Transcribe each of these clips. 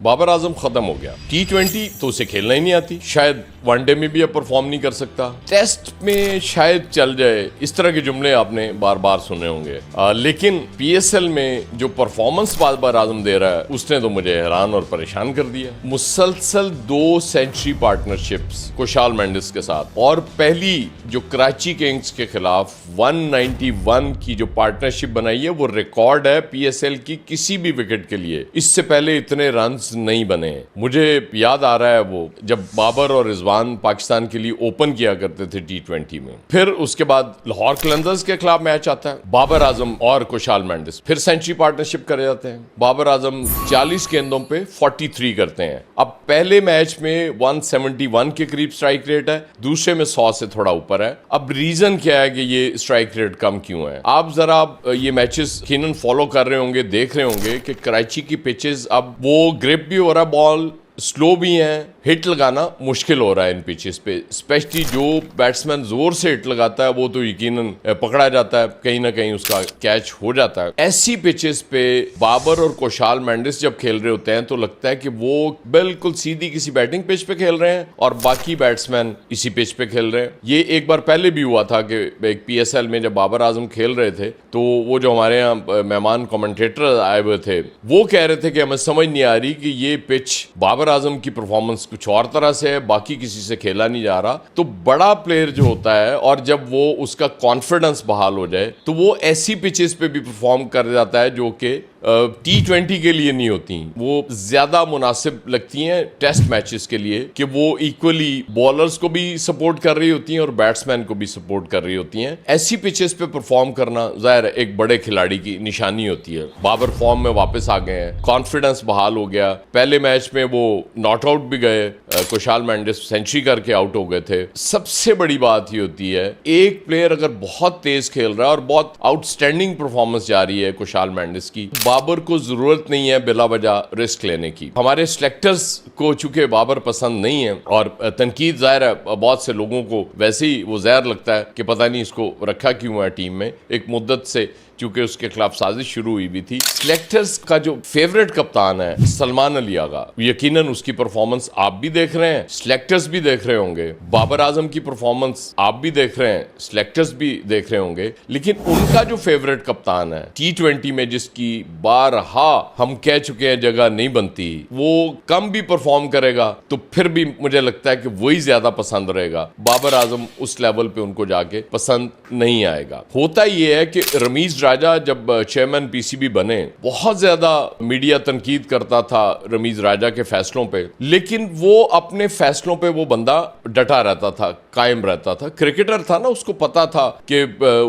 बाबर आजम खत्म हो गया। T20 तो उसे खेलना ही नहीं आती, शायद वनडे में भी अब परफॉर्म नहीं कर सकता, टेस्ट में शायद चल जाए, इस तरह के जुमले आपने बार बार सुने होंगे। लेकिन PSL में जो परफॉर्मेंस बाबर आजम दे रहा है उसने तो मुझे हैरान और परेशान कर दिया। मुसलसल 2 सेंचुरी पार्टनरशिप्स कुशाल मेंडिस के साथ, और पहली जो कराची किंग्स के खिलाफ 191 की जो पार्टनरशिप बनाई है वो रिकॉर्ड है PSL की किसी भी विकेट के लिए। इससे पहले इतने रन नहीं बने। मुझे याद आ रहा है वो जब बाबर और रिजवान पाकिस्तान के लिए ओपन किया करते थे T20 में, फिर उसके बाद लाहौर कलंदर्स के खिलाफ मैच आता है, बाबर आजम और कुशाल मेंडिस फिर सेंचुरी पार्टनरशिप करे जाते हैं। बाबर आजम 40 गेंदों पे 43 करते हैं। अब पहले मैच में 171 के करीब स्ट्राइक रेट है, दूसरे में 100 से थोड़ा ऊपर है। अब रीजन क्या है कि ये स्ट्राइक रेट कम क्यों है? आप जरा ये मैचेस यकीनन फॉलो कर रहे होंगे, देख रहे होंगे कि कराची की पिचेस अब वो ग्रिप भी हो रहा, बॉल स्लो भी हैं, हिट लगाना मुश्किल हो रहा है इन पिचेस पे। स्पेशली जो बैट्समैन जोर से हिट लगाता है वो तो यकीनन पकड़ा जाता है, कहीं ना कहीं उसका कैच हो जाता है। ऐसी पिचेस पे बाबर और कुशाल मेंडिस जब खेल रहे होते हैं तो लगता है कि वो बिल्कुल सीधी किसी बैटिंग पिच पे खेल रहे हैं और बाकी बैट्समैन इसी पिच पे खेल रहे हैं। ये एक बार पहले भी हुआ था कि एक PSL में जब बाबर आजम खेल रहे थे तो वो जो हमारे यहाँ मेहमान कमेंटेटर आए हुए थे वो कह रहे थे कि हमें समझ नहीं आ रही कि ये पिच बाबर आजम की परफॉर्मेंस कुछ और तरह से है, बाकी किसी से खेला नहीं जा रहा। तो बड़ा प्लेयर जो होता है और जब वो उसका कॉन्फिडेंस बहाल हो जाए तो वो ऐसी पिचेस पे भी परफॉर्म कर जाता है जो कि T20 के लिए नहीं होती, वो ज्यादा मुनासिब लगती हैं टेस्ट मैचेस के लिए, कि वो इक्वली बॉलर्स को भी सपोर्ट कर रही होती हैं और बैट्समैन को भी सपोर्ट कर रही होती हैं। ऐसी पिचेस पे परफॉर्म करना जाहिर है एक बड़े खिलाड़ी की निशानी होती है। बाबर फॉर्म में वापस आ गए हैं, कॉन्फिडेंस बहाल हो गया। पहले मैच में वो नॉट आउट भी गए, कुशाल मेंडिस सेंचुरी करके आउट हो गए थे। सबसे बड़ी बात ये होती है एक प्लेयर अगर बहुत तेज खेल रहा है और बहुत आउटस्टैंडिंग परफॉर्मेंस जा रही है कुशाल मेंडिस की, बाबर को जरूरत नहीं है बिला वजह रिस्क लेने की। हमारे सिलेक्टर्स को चूंकि बाबर पसंद नहीं है और तनकीद जाहिर है बहुत से लोगों को वैसे ही वो जहर लगता है कि पता नहीं इसको रखा क्यों है टीम में, एक मुद्दत से चूंकि उसके खिलाफ साजिश शुरू हुई भी थी। सिलेक्टर्स का जो फेवरेट कप्तान है सलमान अली आगा, यकीनन उसकी परफॉर्मेंस आप भी देख रहे हैं, सिलेक्टर्स भी देख रहे होंगे। बाबर आजम की परफॉर्मेंस आप भी देख रहे हैं, सिलेक्टर्स भी देख रहे होंगे। लेकिन उनका जो फेवरेट कप्तान है T20 में जिसकी बारहा हम कह चुके हैं जगह नहीं बनती, वो कम भी परफॉर्म करेगा तो फिर भी मुझे लगता है कि वही ज्यादा पसंद रहेगा। बाबर आजम उस लेवल पे उनको जाके पसंद नहीं आएगा। होता ये है कि रमीज राजा जब चेयरमैन PCB बने, बहुत ज्यादा मीडिया तनकीद करता था रमीज राजा के फैसलों पे, लेकिन वो अपने फैसलों पे वो बंदा डटा रहता था, कायम रहता था। क्रिकेटर था ना, उसको पता था कि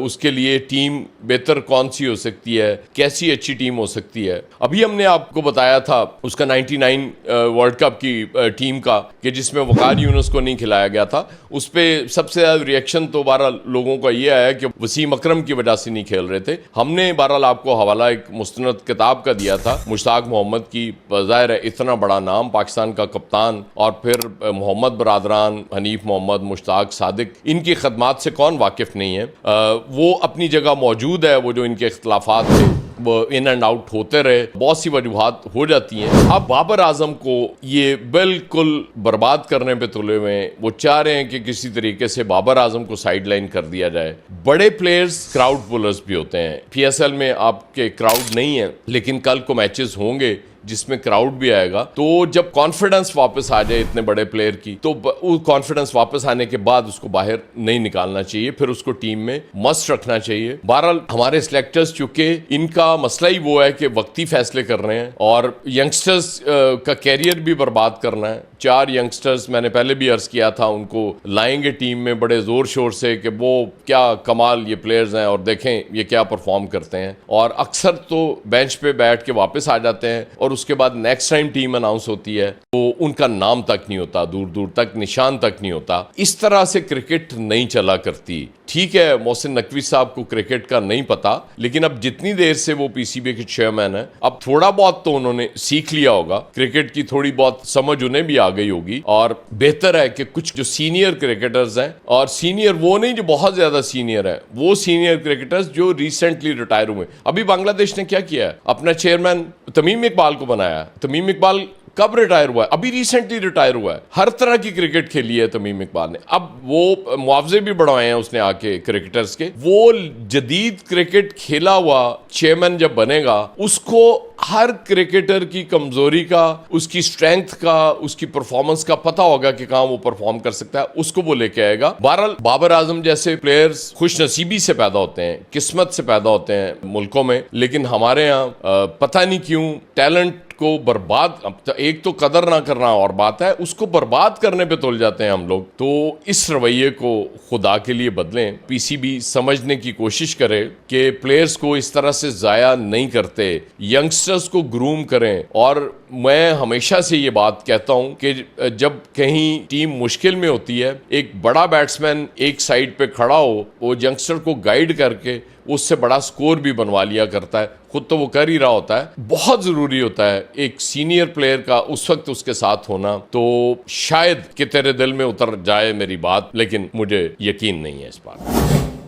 उसके लिए टीम बेहतर कौन सी हो सकती है, कैसी अच्छी टीम हो सकती है। अभी हमने आपको बताया था उसका 99 वर्ल्ड कप की टीम का, कि जिसमें वकार यूनुस को नहीं खिलाया गया था। उस पर सबसे ज्यादा रिएक्शन तो 12 लोगों का ये आया कि वसीम अकरम की वजह से नहीं खेल रहे थे। हमने बहरहाल आपको हवाला एक मुस्तनद किताब का दिया था मुश्ताक मोहम्मद की। ज़ाहिर है इतना बड़ा नाम, पाकिस्तान का कप्तान, और फिर मोहम्मद बरादरान, हनीफ मोहम्मद, मुश्ताक सादिक, इनकी खदमात से कौन वाकिफ नहीं है। वो अपनी जगह मौजूद है। वो जो इनके इख्तलाफात थे वो इन एंड आउट होते रहे, बहुत सी वजूहात हो जाती हैं। अब बाबर आजम को ये बिल्कुल बर्बाद करने पे तुले हुए हैं। वो चाह रहे हैं कि किसी तरीके से बाबर आजम को साइडलाइन कर दिया जाए। बड़े प्लेयर्स क्राउड पुलर्स भी होते हैं। PSL में आपके क्राउड नहीं है, लेकिन कल को मैचेस होंगे जिसमें क्राउड भी आएगा, तो जब कॉन्फिडेंस वापस आ जाए इतने बड़े प्लेयर की, तो कॉन्फिडेंस वापस आने के बाद उसको बाहर नहीं निकालना चाहिए, फिर उसको टीम में मस्त रखना चाहिए। बहरहाल हमारे सिलेक्टर्स चूंकि इनका मसला ही वो है कि वक्ती फैसले कर रहे हैं और यंगस्टर्स का कैरियर भी बर्बाद करना है। 4 यंगस्टर्स मैंने पहले भी अर्ज किया था, उनको लाएंगे टीम में बड़े जोर शोर से कि वो क्या कमाल ये प्लेयर्स हैं और देखें ये क्या परफॉर्म करते हैं, और अक्सर तो बेंच पे बैठ के वापस आ जाते हैं और उसके बाद नेक्स्ट टाइम टीम अनाउंस होती है तो उनका नाम तक नहीं होता, दूर दूर तक निशान तक नहीं होता। इस तरह से क्रिकेट नहीं चला करती। ठीक है, मोहसिन नकवी साहब को क्रिकेट का नहीं पता, लेकिन अब जितनी देर से वो PCB के चेयरमैन है, अब थोड़ा बहुत तो उन्होंने सीख लिया होगा, क्रिकेट की थोड़ी बहुत समझ उन्हें भी आ गई होगी। और बेहतर है कि कुछ जो सीनियर क्रिकेटर्स हैं, और सीनियर वो नहीं जो बहुत ज्यादा सीनियर है, वो सीनियर क्रिकेटर्स जो रिसेंटली रिटायर हुए। अभी बांग्लादेश ने क्या किया है, अपना चेयरमैन तमीम इकबाल को बनाया। तमीम इकबाल कब रिटायर हुआ है? अभी रिसेंटली रिटायर हुआ है। हर तरह की क्रिकेट खेली है तमीम इकबाल ने। अब वो मुआवजे भी बढ़वाए हैं उसने आके क्रिकेटर्स के। वो जदीद क्रिकेट खेला हुआ चेयरमैन जब बनेगा, उसको हर क्रिकेटर की कमजोरी का, उसकी स्ट्रेंथ का, उसकी परफॉर्मेंस का पता होगा कि कहां वो परफॉर्म कर सकता है, उसको वो लेके आएगा। बहरहाल बाबर आजम जैसे प्लेयर्स खुश नसीबी से पैदा होते हैं, किस्मत से पैदा होते हैं मुल्कों में, लेकिन हमारे यहाँ पता नहीं क्यों टैलेंट को बर्बाद, एक तो कदर ना करना और बात है, उसको बर्बाद करने पे तुल जाते हैं हम लोग। तो इस रवैये को खुदा के लिए बदलें। पीसीबी समझने की कोशिश करे कि प्लेयर्स को इस तरह से जाया नहीं करते, यंगस्टर्स को ग्रूम करें। और मैं हमेशा से ये बात कहता हूं कि जब कहीं टीम मुश्किल में होती है, एक बड़ा बैट्समैन एक साइड पे खड़ा हो, वो यंगस्टर को गाइड करके उससे बड़ा स्कोर भी बनवा लिया करता है। खुद तो वो कर ही रहा होता है। बहुत ज़रूरी होता है एक सीनियर प्लेयर का उस वक्त उसके साथ होना। तो शायद कि तेरे दिल में उतर जाए मेरी बात, लेकिन मुझे यकीन नहीं है इस बात।